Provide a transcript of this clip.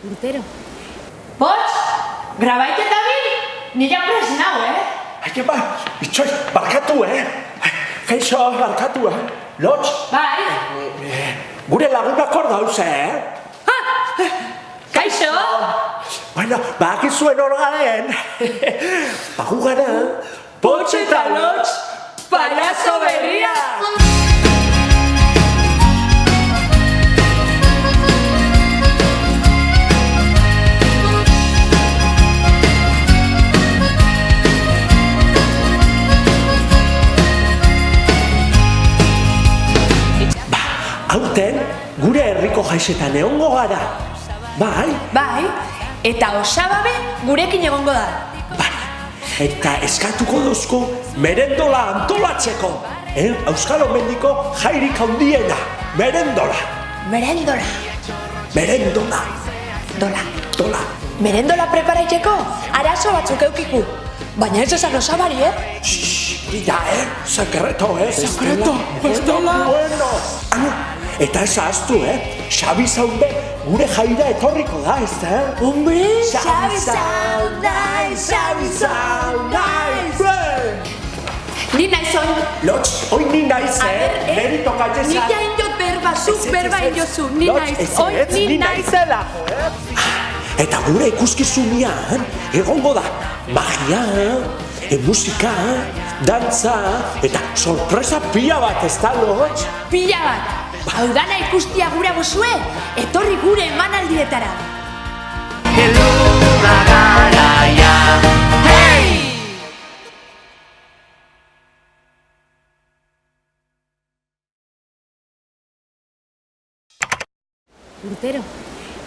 Urtero. Bots, grabaiketa bil? Nila prez nau, Aike ba, itxoi, barkatu, Kaixo, barkatu, Lotz? Bai. Gure lagunak hor dauze, Kaixo? Bueno, bakizuen hor garen. Bagu gara, Bots eta Lotz, payaso berria! Aurten, gure herriko jaisetan egongo gara. Bai, Bai, eta osababe gurekin egongo da. bai. Eta eskatuko duzku merendola antolatzeko. Euskal Mendiko jairik handiena. Merendola. Merendola. Merendola. Dola. Dola. Merendola preparaitzeko, arazo batzuk eukiku. Baina ez esan osabari, Ja, sekreto, Sekreto, ez dola. Bueno. Eta ez ahaztu, Xabi Zaunde gure jaira etorriko da, ez da? Hombre, Xabi Zaunde, Xabi Zaunde. Ni naiz oin. Lotz, oin ni naiz, Neri tokatzen Ni jain jot berba, zuk berba injozu. Ni naiz, oin ni naizela. Eta gure ikuskizunean, egongo da magia, musika, dantza, eta sorpresa pila bat, ez da, Lotz? Pila bat. Hau dana ikustia gura bozue, etorri gure emanaldietara. Heldu da garaia, hey! Urtero.